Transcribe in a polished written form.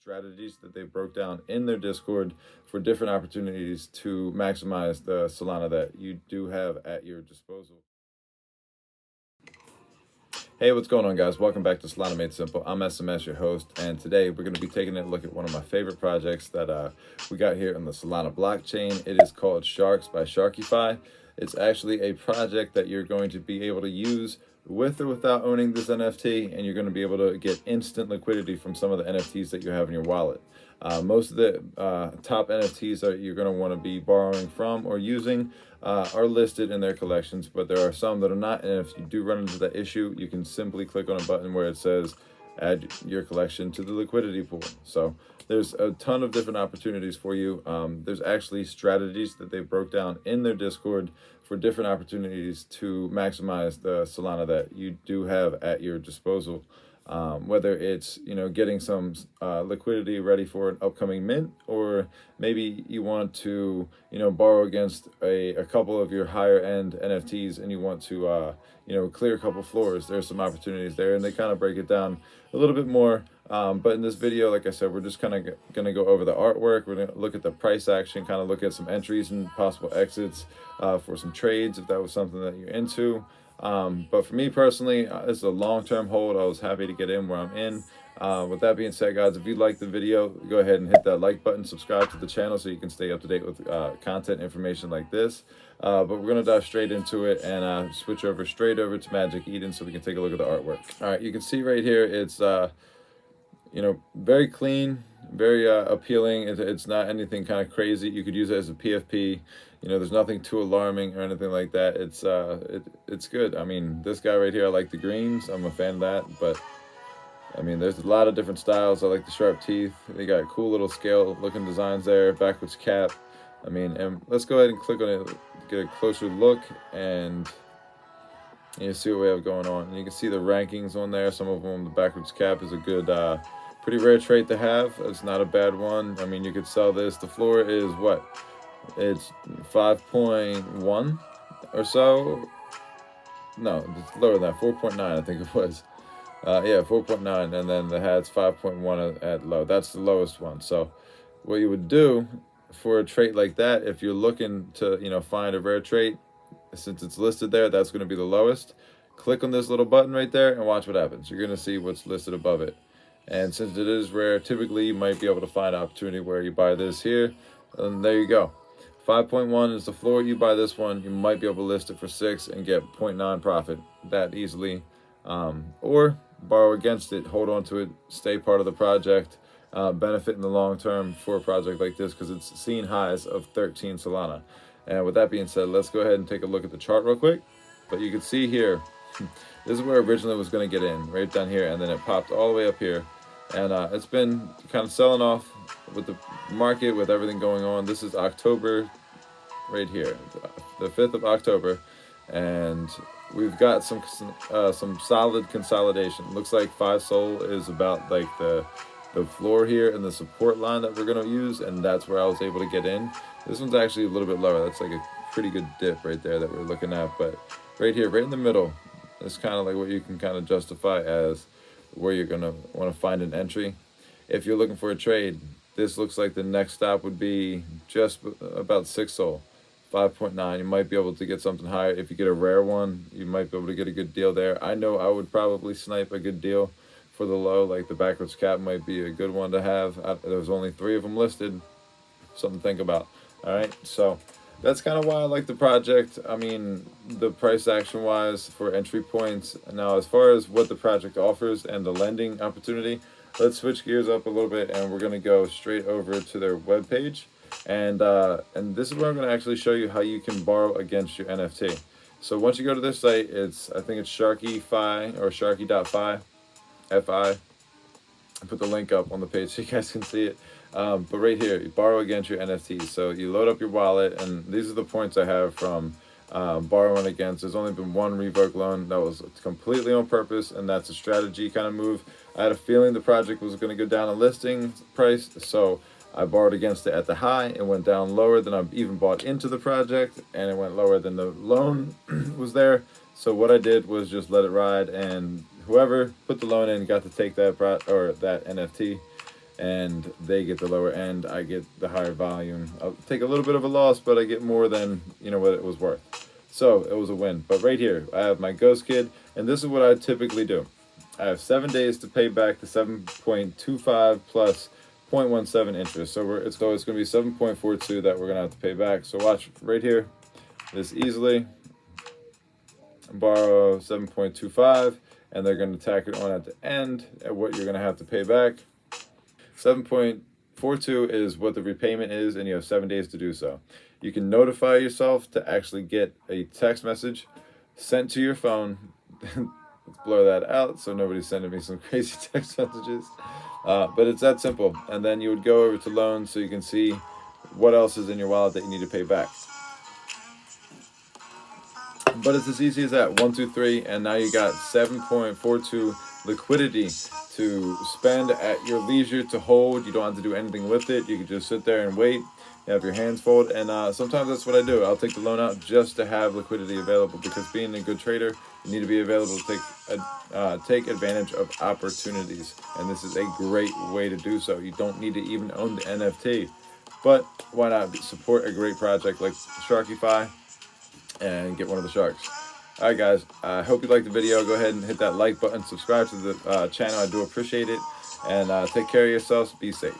strategies that they broke down in their Discord for different opportunities to maximize the Solana that you do have at your disposal. Hey, what's going on, guys? Welcome back to Solana Made Simple. I'm SMS, your host, and today we're going to be taking a look at one of my favorite projects that we got here on the Solana blockchain. It is called SHARX by SharkyFi. It's actually a project that you're going to be able to use with or without owning this NFT, and you're going to be able to get instant liquidity from some of the NFTs that you have in your wallet. Most of the top NFTs that you're going to want to be borrowing from or using are listed in their collections, but there are some that are not, and if you do run into that issue, you can simply click on a button where it says add your collection to the liquidity pool. So there's a ton of different opportunities for you. There's actually strategies that they broke down in their Discord for different opportunities to maximize the Solana that you do have at your disposal. Whether it's, getting some liquidity ready for an upcoming mint, or maybe you want to, borrow against a couple of your higher end NFTs and you want to, clear a couple floors. There's some opportunities there, and they kind of break it down a little bit more. But in this video, like I said, we're just kind of going to go over the artwork. We're going to look at the price action, kind of look at some entries and possible exits for some trades if that was something that you're into. But for me personally, this is a long-term hold. I was happy to get in where I'm in. With that being said, guys, if you like the video, go ahead and hit that like button, subscribe to the channel so you can stay up to date with content information like this. But we're going to dive straight into it and switch straight over to Magic Eden so we can take a look at the artwork. All right, you can see right here, it's very clean, very appealing. It's not anything kind of crazy. You could use it as a PFP. There's nothing too alarming or anything like that. It's good. I mean, this guy right here, I like the greens. I'm a fan of that. But I mean, there's a lot of different styles. I like the sharp teeth. They got cool little scale looking designs there. Backwards cap. I mean, and let's go ahead and click on it, get a closer look, and you see what we have going on. And you can see the rankings on there. Some of them, the backwards cap is a good, pretty rare trait to have. It's not a bad one. I mean, you could sell this. The floor is what? It's 5.1 or so. No, it's lower than that. 4.9, I think it was. Yeah, 4.9, and then the hat's 5.1 at low. That's the lowest one. So what you would do for a trait like that, if you're looking to, find a rare trait, since it's listed there, that's going to be the lowest. Click on this little button right there and watch what happens. You're going to see what's listed above it. And since it is rare, typically you might be able to find an opportunity where you buy this here, and there you go. 5.1 is the floor. You buy this one, you might be able to list it for 6 and get 0.9 profit that easily. Or borrow against it, hold on to it, stay part of the project, benefit in the long term for a project like this because it's seen highs of 13 Solana. And with that being said, let's go ahead and take a look at the chart real quick. But you can see here, this is where originally it was going to get in, right down here, and then it popped all the way up here. And it's been kind of selling off with the market, with everything going on. This is October right here, the 5th of October, and we've got some solid consolidation. Looks like 5 Sol is about like the floor here and the support line that we're going to use, and that's where I was able to get in. This one's actually a little bit lower. That's like a pretty good dip right there that we're looking at, but right here, right in the middle, is kind of like what you can kind of justify as where you're going to want to find an entry. If you're looking for a trade, this looks like the next stop would be just about 6 Sol, 5.9. You might be able to get something higher. If you get a rare one, you might be able to get a good deal there. I know I would probably snipe a good deal for the low, like the backwards cap might be a good one to have. There's only 3 of them listed. Something to think about. All right, so that's kind of why I like the project. I mean, the price action wise for entry points. Now, as far as what the project offers and the lending opportunity, let's switch gears up a little bit, and we're going to go straight over to their webpage. And this is where I'm going to actually show you how you can borrow against your NFT. So once you go to this site, I think it's SharkyFi or Sharky.fi, FI. I put the link up on the page so you guys can see it. But right here, you borrow against your NFTs. So you load up your wallet, and these are the points I have from borrowing against. There's only been one revoke loan that was completely on purpose, and that's a strategy kind of move. I had a feeling the project was going to go down a listing price, so I borrowed against it at the high. It went down lower than I even bought into the project, and it went lower than the loan was there. So what I did was just let it ride, and whoever put the loan in got to take that that NFT. and they get the lower end. I get the higher volume. I'll take a little bit of a loss, but I get more than, you know, what it was worth. So it was a win. But right here, I have my Ghost Kid, and this is what I typically do. I have 7 days to pay back the 7.25 plus 0.17 interest. So it's going to be 7.42 that we're going to have to pay back. So watch right here, this easily. Borrow 7.25, and they're going to tack it on at the end at what you're going to have to pay back. 7.42 is what the repayment is, and you have 7 days to do so. You can notify yourself to actually get a text message sent to your phone. Let's blur that out so nobody's sending me some crazy text messages. But it's that simple. And then you would go over to loans so you can see what else is in your wallet that you need to pay back. But it's as easy as that. 1, 2, 3, and now you got 7.42 liquidity to spend at your leisure, to hold. You don't have to do anything with it. You can just sit there and wait. You have your hands fold, and sometimes that's what I do. I'll take the loan out just to have liquidity available, because being a good trader, you need to be available to take advantage of opportunities, and this is a great way to do so. You don't need to even own the NFT, but why not support a great project like SharkyFi and get one of the sharks? All right, guys, I hope you liked the video. Go ahead and hit that like button, subscribe to the channel. I do appreciate it, and take care of yourselves. Be safe.